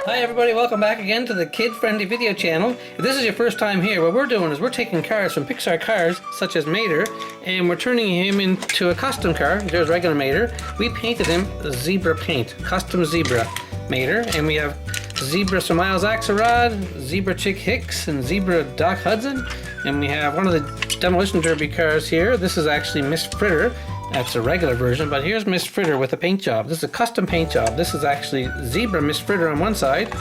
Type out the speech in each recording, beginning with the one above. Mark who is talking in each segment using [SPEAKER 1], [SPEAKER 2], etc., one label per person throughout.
[SPEAKER 1] Hi everybody, welcome back again to the kid-friendly video channel. If this is your first time here, what we're doing is we're taking cars from Pixar Cars, such as Mater, and we're turning him into a custom car. There's regular Mater. We painted him zebra paint, custom zebra Mater, and we have Zebra Sir Miles Axelrod, Zebra Chick Hicks, and Zebra Doc Hudson. And we have one of the Demolition Derby cars here. This is actually Miss Fritter. That's a regular version, but here's Miss Fritter with a paint job. This is a custom paint job. This is actually Zebra Miss Fritter on one side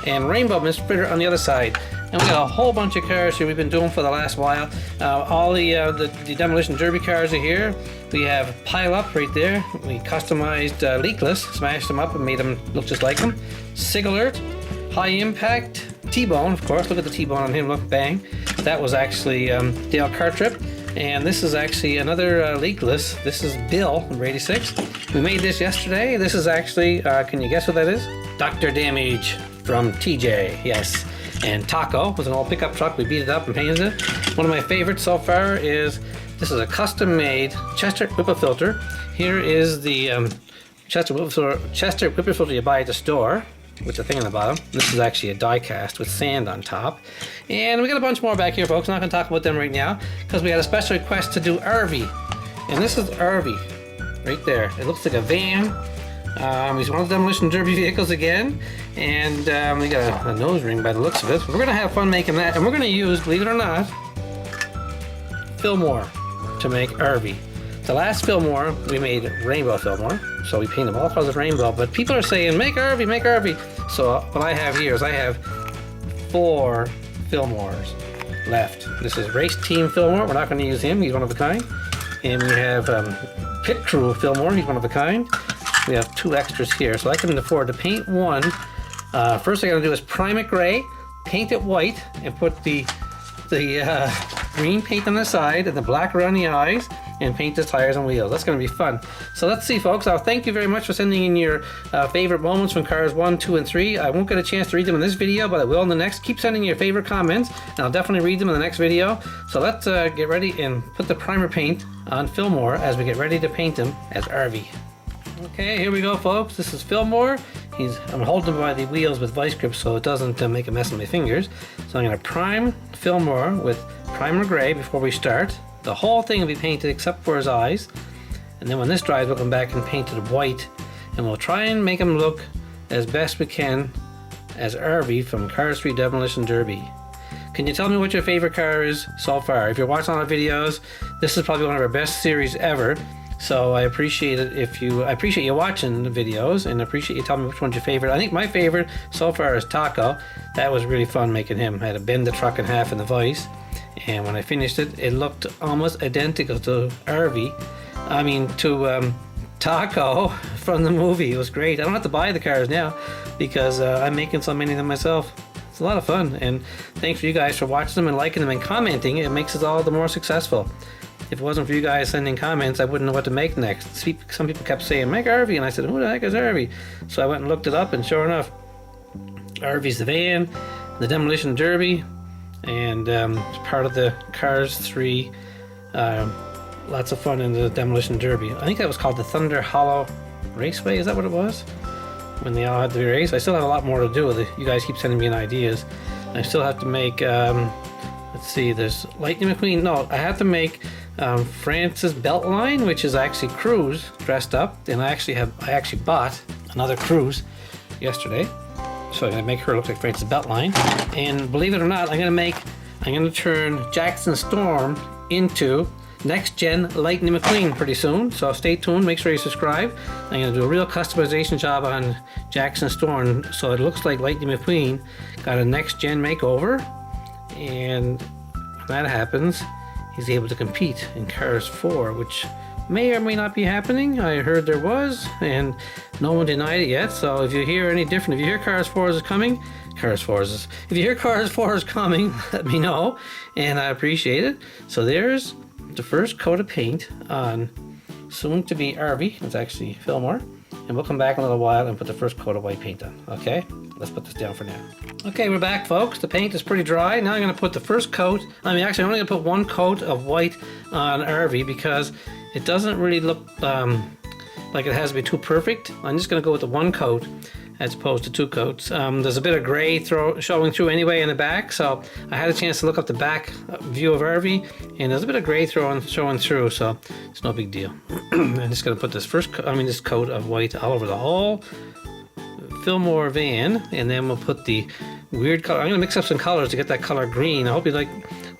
[SPEAKER 1] and Rainbow Miss Fritter on the other side. And we got a whole bunch of cars here we've been doing for the last while. All the Demolition Derby cars are here. We have Pile Up right there. We customized Leakless, smashed them up and made them look just like them. Sig Alert, High Impact, T-Bone, of course. Look at the T-Bone on him, look, bang. That was actually Dale Cartrip. And this is actually another leakless. This is Bill, number 86. We made this yesterday. This is actually, can you guess what that is? Dr. Damage from TJ, yes. And Taco was an old pickup truck. We beat it up and painted it. One of my favorites so far is, this is a custom-made Chester Whipper filter. Here is the Chester Whipper filter you buy at the store, with the thing on the bottom. This is actually a die cast with sand on top. And we got a bunch more back here, folks. I'm not going to talk about them right now because we had a special request to do ARVY. And this is ARVY right there. It looks like a van. He's one of the Demolition Derby vehicles again. And we got a nose ring by the looks of it. We're going to have fun making that. And we're going to use, believe it or not, Fillmore to make ARVY. The last Fillmore, we made Rainbow Fillmore, so we painted them all colors of rainbow, but people are saying, make ARVY, make ARVY. So what I have here is I have 4 Fillmores left. This is Race Team Fillmore, we're not going to use him, he's one of a kind. And we have Pit Crew Fillmore, he's one of a kind. We have 2 extras here, so I can afford to paint one. First thing I gotta do is prime it gray, paint it white, and put the green paint on the side and the black around the eyes, and paint the tires and wheels. That's going to be fun. So let's see, folks. Thank you very much for sending in your favorite moments from Cars 1, 2, and 3. I won't get a chance to read them in this video, but I will in the next. Keep sending your favorite comments, and I'll definitely read them in the next video. So let's get ready and put the primer paint on Fillmore as we get ready to paint him as ARVY. Okay, here we go, folks. This is Fillmore. I'm holding him by the wheels with vice grip so it doesn't make a mess of my fingers. So I'm going to prime Fillmore with primer gray before we start. The whole thing will be painted except for his eyes. And then when this dries, we'll come back and paint it white. And we'll try and make him look as best we can as ARVY from Cars 3 Demolition Derby. Can you tell me what your favorite car is so far? If you're watching our videos, this is probably one of our best series ever. So I appreciate it I appreciate you watching the videos and I appreciate you telling me which one's your favorite. I think my favorite so far is Taco. That was really fun making him. I had to bend the truck in half in the vise. And when I finished it, it looked almost identical to ARVY. I mean, to Taco from the movie. It was great. I don't have to buy the cars now because I'm making so many of them myself. It's a lot of fun. And thanks for you guys for watching them and liking them and commenting. It makes us all the more successful. If it wasn't for you guys sending comments, I wouldn't know what to make next. Some people kept saying, make ARVY. And I said, who the heck is ARVY? So I went and looked it up, and sure enough, ARVY's the van, the Demolition Derby, and it's part of the Cars 3. Lots of fun in the Demolition Derby. I think that was called the Thunder Hollow Raceway. Is that what it was? When they all had to race. I still have a lot more to do with it. You guys keep sending me ideas. I still have to make, let's see, there's Lightning McQueen. No, I have to make Francis Beltline, which is actually Cruz dressed up. And I actually bought another Cruz yesterday. So I'm gonna make her look like Francis Beltline. And believe it or not, I'm gonna turn Jackson Storm into next gen Lightning McQueen pretty soon. So stay tuned, make sure you subscribe. I'm gonna do a real customization job on Jackson Storm so it looks like Lightning McQueen got a next gen makeover. And when that happens, he's able to compete in Cars 4, which may or may not be happening. I heard there was, and no one denied it yet. So if you hear any different, if you hear Cars 4 is coming, if you hear Cars 4 is coming, let me know, and I appreciate it. So there's the first coat of paint on soon to be ARVY. It's actually Fillmore. And we'll come back in a little while and put the first coat of white paint on, okay? Let's put this down for now. Okay, we're back, folks. The paint is pretty dry. Now I'm gonna put the first coat, actually I'm only gonna put 1 coat of white on ARVY because it doesn't really look like it has to be too perfect. I'm just gonna go with the 1 coat as opposed to 2 coats. There's a bit of gray showing through anyway in the back, so I had a chance to look up the back view of ARVY, and there's a bit of gray showing through, so it's no big deal. I'm just going to put this this coat of white all over the whole Fillmore van, and then we'll put the weird color. I'm going to mix up some colors to get that color green. I hope you like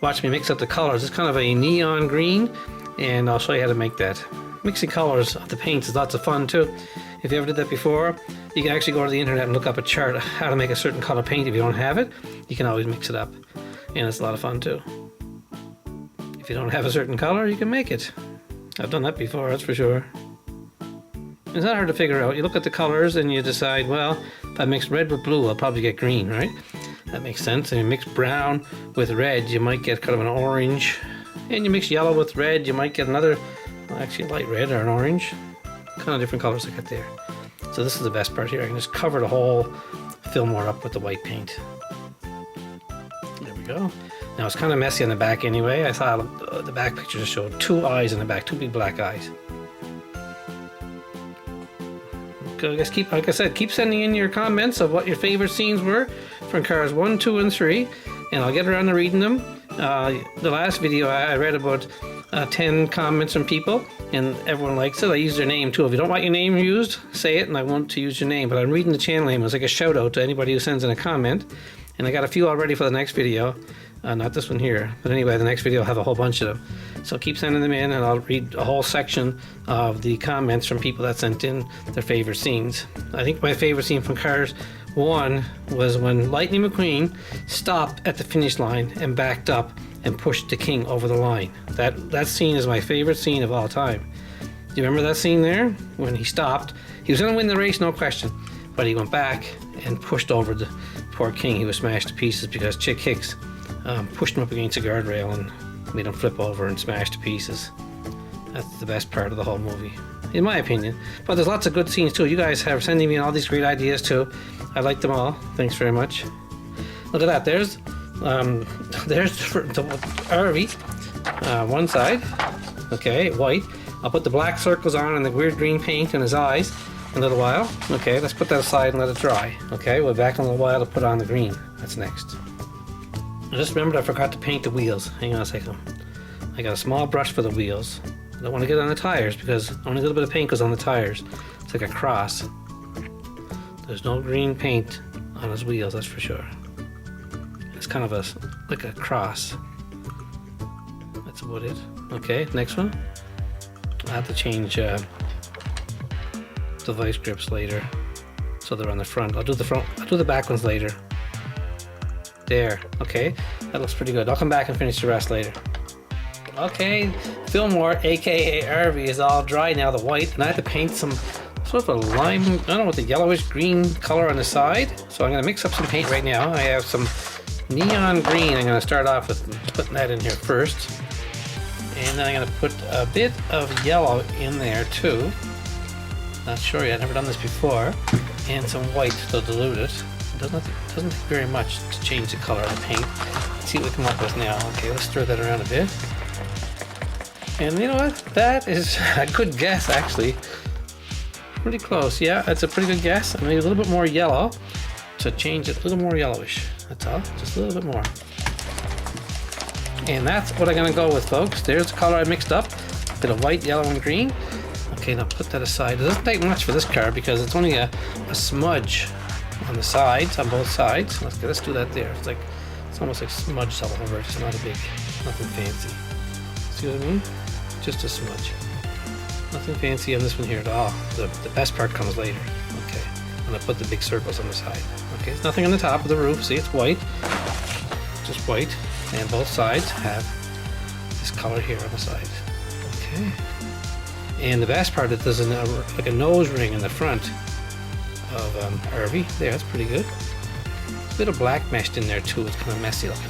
[SPEAKER 1] watch me mix up the colors. It's kind of a neon green, and I'll show you how to make that. Mixing colors of the paints is lots of fun too. If you ever did that before, you can actually go to the internet and look up a chart of how to make a certain color paint. If you don't have it, you can always mix it up, and it's a lot of fun too. If you don't have a certain color, you can make it. I've done that before, that's for sure. It's not hard to figure out. You look at the colors and you decide, well, if I mix red with blue, I'll probably get green, right? That makes sense. And you mix brown with red, you might get kind of an orange. And you mix yellow with red, you might get another, well, actually a light red or an orange. Kind of different colors I get there. So this is the best part here. I can just cover the whole Fillmore up with the white paint. There we go. Now it's kind of messy on the back anyway. I saw the back picture just showed 2 eyes in the back, 2 big black eyes. I guess like I said, keep sending in your comments of what your favorite scenes were from Cars 1, 2, and 3, and I'll get around to reading them. The last video I read about 10 comments from people, and everyone likes it. I use their name too. If you don't want your name used, say it, and I want to use your name. But I'm reading the channel name. It's like a shout out to anybody who sends in a comment, and I got a few already for the next video. Not this one here, but anyway, the next video will have a whole bunch of them. So keep sending them in, and I'll read a whole section of the comments from people that sent in their favorite scenes. I think my favorite scene from Cars 1 was when Lightning McQueen stopped at the finish line and backed up and pushed the King over the line. That scene is my favorite scene of all time. Do you remember that scene there? When he stopped, he was going to win the race, no question, but he went back and pushed over the poor King. He was smashed to pieces because Chick Hicks pushed him up against a guardrail and made him flip over and smash to pieces. That's the best part of the whole movie, in my opinion. But there's lots of good scenes too. You guys have sending me all these great ideas too. I like them all. Thanks very much. Look at that. There's the ARVY, one side. Okay, white. I'll put the black circles on and the weird green paint in his eyes in a little while. Okay, let's put that aside and let it dry. Okay, we're back in a little while to put on the green. That's next. I just remembered I forgot to paint the wheels. Hang on a second. I got a small brush for the wheels. I don't want to get on the tires because only a little bit of paint goes on the tires. It's like a cross. There's no green paint on his wheels, that's for sure. It's kind of like a cross. That's about it. Okay, next one. I'll have to change the vice grips later so they're on the front. I'll do the back ones later. There, okay, that looks pretty good. I'll come back and finish the rest later. Okay, Fillmore, aka ARVY, is all dry now, the white, and I have to paint some sort of a lime, I don't know what, the yellowish green color on the side. So I'm going to mix up some paint right now. I have some neon green. I'm going to start off with putting that in here first. And then I'm going to put a bit of yellow in there too. Not sure yet, I've never done this before. And some white to dilute it. Doesn't take very much to change the color of the paint. Let's see what we come up with now. Okay, let's stir that around a bit. And you know what? That is a good guess, actually. Pretty close. Yeah, that's a pretty good guess. Maybe a little bit more yellow to change it a little more yellowish. That's all. Just a little bit more. And that's what I'm going to go with, folks. There's the color I mixed up. A bit of white, yellow, and green. Okay, now put that aside. It doesn't take much for this car because it's only a smudge on the sides, on both sides. Let's do that there. It's almost like smudge all over. It's not a big, nothing fancy. See what I mean? Just a smudge. Nothing fancy on this one here at all. The best part comes later. Okay, I'm gonna put the big circles on the side. Okay, there's nothing on the top of the roof. See, it's white. Just white. And both sides have this color here on the side. Okay. And the best part is there's like a nose ring in the front of ARVY. There, that's pretty good. A bit of black meshed in there too. It's kind of messy looking.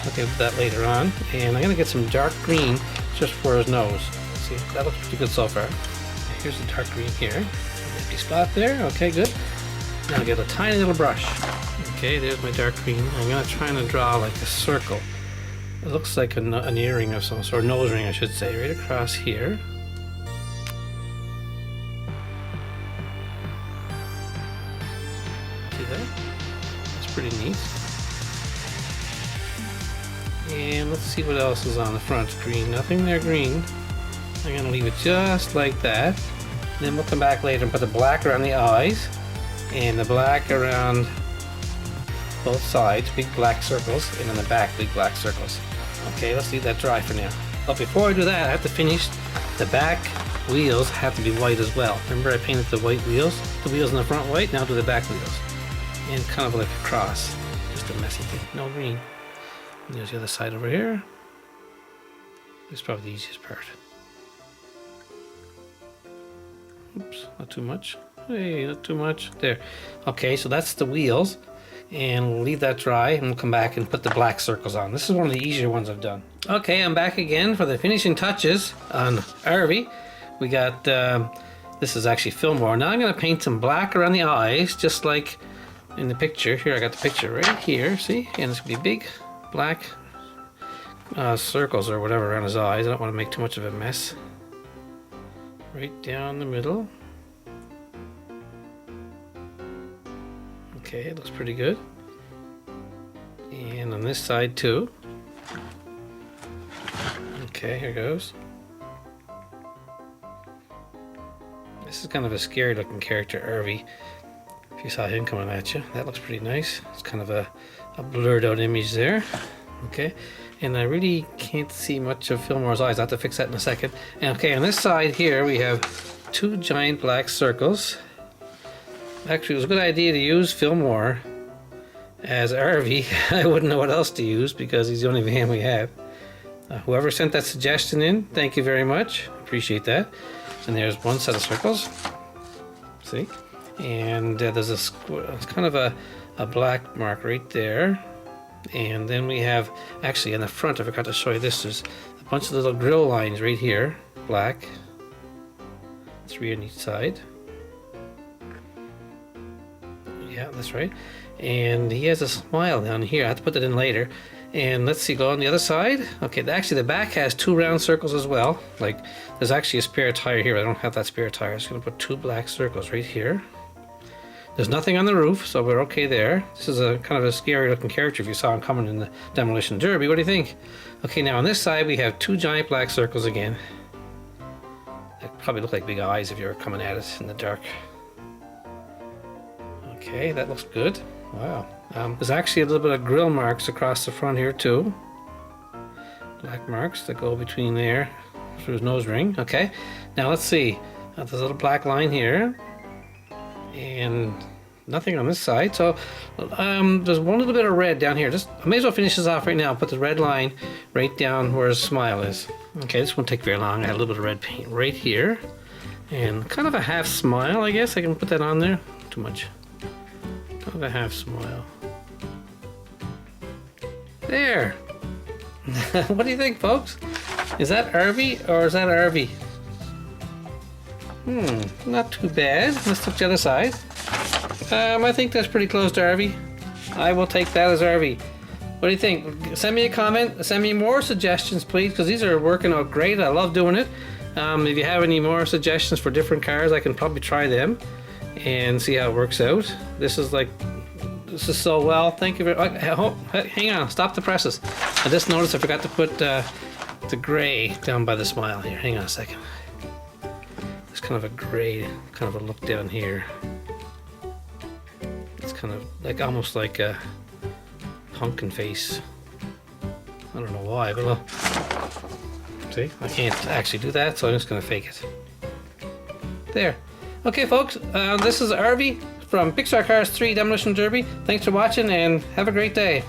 [SPEAKER 1] Okay, put that later on. And I'm gonna get some dark green just for his nose. See, that looks pretty good so far. Here's the dark green here. Empty spot there. Okay, good. Now get a tiny little brush. Okay, there's my dark green. I'm gonna try and draw like a circle. It looks like an earring of some sort, nose ring I should say, right across here. See that? That's pretty neat. And let's see what else is on the front. Green, nothing there green. I'm gonna leave it just like that. Then we'll come back later and put the black around the eyes and the black around both sides, big black circles, and in the back, big black circles. Okay, let's leave that dry for now. But before I do that, I have to finish the back wheels. Have to be white as well. Remember I painted the white wheels? The wheels in the front white, now do the back wheels. And kind of like a cross, just a messy thing, no green. And there's the other side over here. This is probably the easiest part. Oops, not too much. Hey, not too much. There. Okay, so that's the wheels. And we'll leave that dry and we'll come back and put the black circles on. This is one of the easier ones I've done. Okay, I'm back again for the finishing touches on ARVY. We got, this is actually Fillmore. Now I'm going to paint some black around the eyes, just like in the picture. Here, I got the picture right here, see? And it's going to be big black circles or whatever around his eyes. I don't want to make too much of a mess. Right down the middle. Okay, it looks pretty good. And on this side too. Okay, here goes. This is kind of a scary looking character, ARVY. If you saw him coming at you, that looks pretty nice. It's kind of a blurred out image there. Okay, and I really can't see much of Fillmore's eyes. I'll have to fix that in a second. And okay, on this side here we have two giant black circles. Actually, it was a good idea to use Fillmore as ARVY. I wouldn't know what else to use because he's the only van we have. Whoever sent that suggestion in, thank you very much. Appreciate that. And there's one set of circles. See? And there's a it's kind of a black mark right there. And then we have, actually in the front, I forgot to show you this, there's a bunch of little grill lines right here. Black. 3 on each side. Yeah, that's right. And he has a smile down here. I have to put that in later. And let's see, go on the other side. Okay, actually the back has 2 round circles as well. Like, there's actually a spare tire here. I don't have that spare tire. I'm just gonna put 2 black circles right here. There's nothing on the roof, so we're okay there. This is a kind of a scary looking character if you saw him coming in the Demolition Derby. What do you think? Okay, now on this side we have 2 giant black circles again. They probably look like big eyes if you were coming at it in the dark. Okay, that looks good. Wow. There's actually a little bit of grill marks across the front here too. Black marks that go between there through his nose ring. Okay, now let's see. There's a little black line here. And nothing on this side. So there's one little bit of red down here. I may as well finish this off right now. Put the red line right down where his smile is. Okay, this won't take very long. I had a little bit of red paint right here. And kind of a half smile, I guess. I can put that on there. Too much. Kind of a half smile. There. What do you think, folks? Is that ARVY or is that ARVY? Not too bad. Let's look the other side. I think that's pretty close to ARVY. I will take that as ARVY. What do you think? Send me a comment. Send me more suggestions, please, because these are working out great. I love doing it. If you have any more suggestions for different cars, I can probably try them and see how it works out. This is so well. Thank you very much. Hang on. Stop the presses. I just noticed I forgot to put the gray down by the smile here. Hang on a second. It's kind of a gray, kind of a look down here. It's kind of like almost like a pumpkin face. I don't know why, but well, see, I can't actually do that, so I'm just gonna fake it. There. Okay, folks, this is ARVY from Pixar Cars 3 Demolition Derby. Thanks for watching and have a great day.